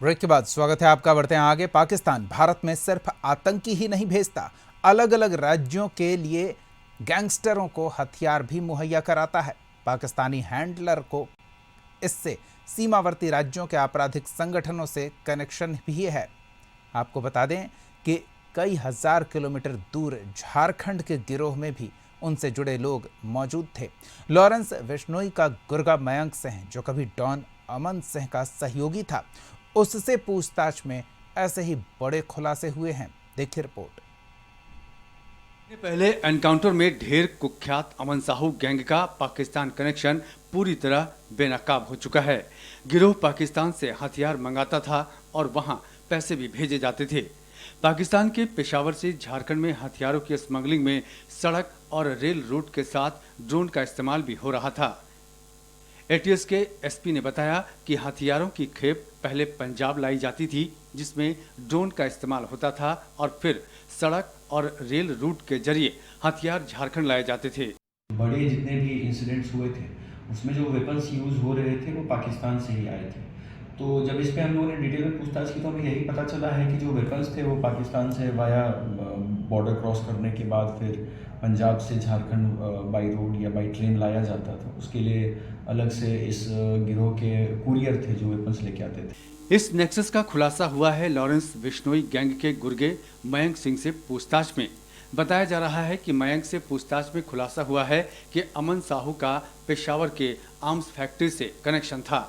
Break के बाद स्वागत है आपका। बढ़ते हैं आगे। पाकिस्तान भारत में सिर्फ आतंकी ही नहीं भेजता, अलग अलग राज्यों के लिए गैंगस्टरों को हथियार भी मुहैया कराता है। पाकिस्तानी हैंडलर को इससे सीमावर्ती राज्यों के आपराधिक संगठनों से कनेक्शन भी है। आपको बता दें कि कई हजार किलोमीटर दूर झारखंड के गिरोह में भी उनसे जुड़े लोग मौजूद थे। लॉरेंस बिश्नोई का गुर्गा मयंक सिंह, जो कभी डॉन अमन सिंह का सहयोगी था, उससे पूछताछ में ऐसे ही बड़े खुलासे हुए हैं। देखिए रिपोर्ट। पहले एनकाउंटर में ढेर कुख्यात अमन साहू गैंग का पाकिस्तान कनेक्शन पूरी तरह बेनकाब हो चुका है। गिरोह पाकिस्तान से हथियार मंगाता था और वहां पैसे भी भेजे जाते थे। पाकिस्तान के पेशावर से झारखंड में हथियारों की स्मगलिंग में सड़क और रेल रूट के साथ ड्रोन का इस्तेमाल भी हो रहा था। एटीएस के एसपी ने बताया कि हथियारों की खेप पहले पंजाब लाई जाती थी, जिसमें ड्रोन का इस्तेमाल होता था और फिर सड़क और रेल रूट के जरिए हथियार झारखंड लाए जाते थे। बड़े जितने भी इंसिडेंट्स हुए थे उसमें जो वेपन्स यूज़ हो रहे थे वो पाकिस्तान से ही आए थे। तो जब इस पे हम लोगों ने डिटेल में पूछताछ की तो हमें यही पता चला है कि जो वेपन्स थे वो पाकिस्तान से वाया बॉर्डर क्रॉस करने के बाद फिर पंजाब से झारखंड बाई रोड या बाई ट्रेन लाया जाता था। उसके लिए अलग से इस गिरोह के कुरियर थे जो वेपन्स लेके आते थे। इस नेक्सस का खुलासा हुआ है लॉरेंस बिश्नोई गैंग के गुर्गे मयंक सिंह से पूछताछ में। बताया जा रहा है कि मयंक से पूछताछ में खुलासा हुआ है कि अमन साहू का पेशावर के आर्म्स फैक्ट्री से कनेक्शन था।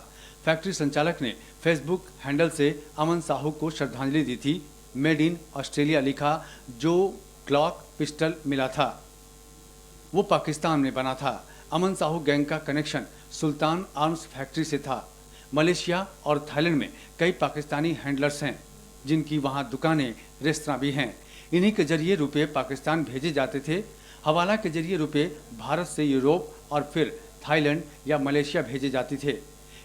फैक्ट्री संचालक ने फेसबुक हैंडल से अमन साहू को श्रद्धांजलि दी थी। मेड इन ऑस्ट्रेलिया लिखा जो ग्लॉक पिस्टल मिला था वो पाकिस्तान में बना था। अमन साहू गैंग का कनेक्शन सुल्तान आर्म्स फैक्ट्री से था। मलेशिया और थाईलैंड में कई पाकिस्तानी हैंडलर्स हैं, जिनकी वहां दुकानें, रेस्तरां भी हैं। इन्हीं के जरिए रुपए पाकिस्तान भेजे जाते थे। हवाला के जरिए रुपए भारत से यूरोप और फिर थाईलैंड या मलेशिया भेजे जाते थे।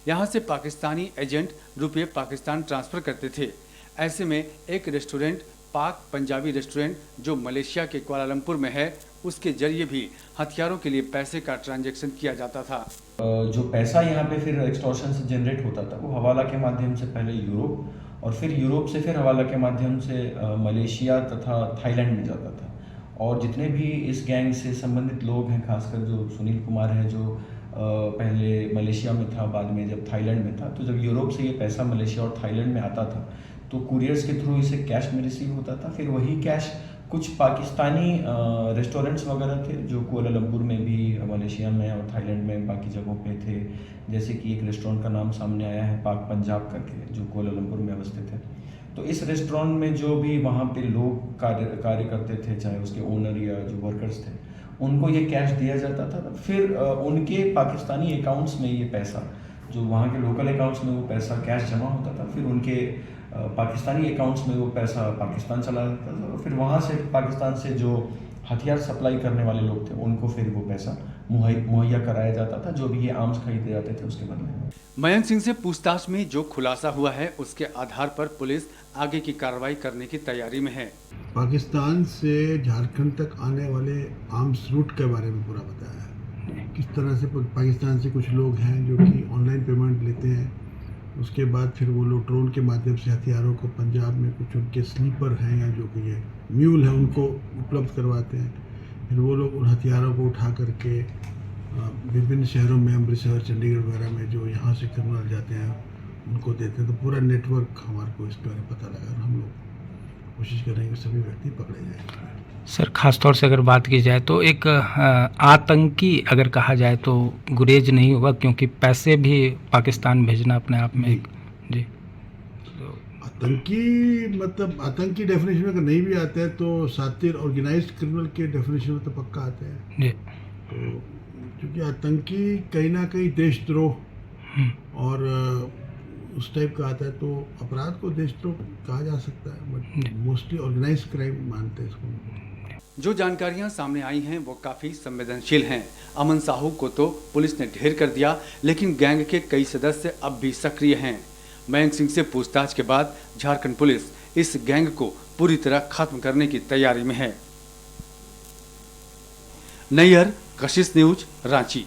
यहाँ से पाकिस्तानी एजेंट रुपए पाकिस्तान ट्रांसफ़र करते थे। ऐसे में एक रेस्टोरेंट, पाक पंजाबी रेस्टोरेंट, जो मलेशिया के कुआलालंपुर में है, उसके जरिए भी हथियारों के लिए पैसे का ट्रांजैक्शन किया जाता था। जो पैसा यहाँ पे फिर एक्सटॉर्शन से जनरेट होता था वो हवाला के माध्यम से पहले यूरोप और फिर यूरोप से फिर हवाला के माध्यम से मलेशिया तथा थाईलैंड में जाता था। और जितने भी इस गैंग से संबंधित लोग हैं, खासकर जो सुनील कुमार है जो पहले मलेशिया में था, बाद में जब थाईलैंड में था, तो जब यूरोप से ये पैसा मलेशिया और थाईलैंड में आता था तो कुरियर्स के थ्रू इसे कैश में रिसीव होता था। फिर वही कैश कुछ पाकिस्तानी रेस्टोरेंट्स वगैरह थे जो कुआलालंपुर में भी, मलेशिया में और थाईलैंड में बाकी जगहों पे थे। जैसे कि एक रेस्टोरेंट का नाम सामने आया है पाक पंजाब करके, जो कुआलालंपुर में अवस्थित है। तो इस रेस्टोरेंट में जो भी वहाँ पे लोग कार्य करते थे, चाहे उसके ओनर या जो वर्कर्स थे, उनको ये कैश दिया जाता था। फिर उनके पाकिस्तानी अकाउंट्स में ये पैसा, जो वहाँ के लोकल अकाउंट्स में वो पैसा कैश जमा होता था, फिर उनके पाकिस्तानी अकाउंट्स में वो पैसा पाकिस्तान चला जाता था और फिर वहाँ से पाकिस्तान से जो हथियार सप्लाई करने वाले लोग थे उनको फिर वो पैसा मुहैया कराया जाता था, जो भी ये आर्म्स खरीदे जाते थे उसके बदले में। मयंक सिंह से पूछताछ में जो खुलासा हुआ है उसके आधार पर पुलिस आगे की कार्रवाई करने की तैयारी में है। पाकिस्तान से झारखंड तक आने वाले आर्म्स रूट के बारे में पूरा बताया है। किस तरह से पाकिस्तान से कुछ लोग हैं जो कि ऑनलाइन पेमेंट लेते हैं, उसके बाद फिर वो लोग ड्रोन के माध्यम से हथियारों को पंजाब में कुछ उनके स्लीपर हैं या जो कि ये म्यूल है उनको उपलब्ध करवाते हैं। फिर वो लोग उन हथियारों को उठा करके विभिन्न शहरों में, अमृतसर, चंडीगढ़ वगैरह में जो यहाँ से क्रिमिनल जाते हैं उनको देते हैं। तो पूरा नेटवर्क हमारे को इस बारे में पता लगा और हम लोग कोशिश करेंगे कि सभी व्यक्ति पकड़े जाएँ। सर, ख़ास तौर से अगर बात की जाए तो एक आतंकी अगर कहा जाए तो गुरेज नहीं होगा, क्योंकि पैसे भी पाकिस्तान भेजना अपने आप में एक जी तो आतंकी मतलब आतंकी डेफिनेशन में अगर नहीं भी आते हैं तो सातिर ऑर्गेनाइज्ड क्रिमिनल के डेफिनेशन में तो पक्का आते हैं जी। तो क्योंकि आतंकी कहीं ना कहीं देशद्रोह और उस टाइप का आता है, तो अपराध को देशद्रोह कहा जा सकता है, बट मोस्टली ऑर्गेनाइज्ड क्राइम मानते हैं इसको। जो जानकारियां सामने आई हैं वो काफ़ी संवेदनशील हैं। अमन साहू को तो पुलिस ने ढेर कर दिया, लेकिन गैंग के कई सदस्य अब भी सक्रिय हैं। मयंक सिंह से पूछताछ के बाद झारखंड पुलिस इस गैंग को पूरी तरह खत्म करने की तैयारी में है। नैयर, कशिश न्यूज, रांची।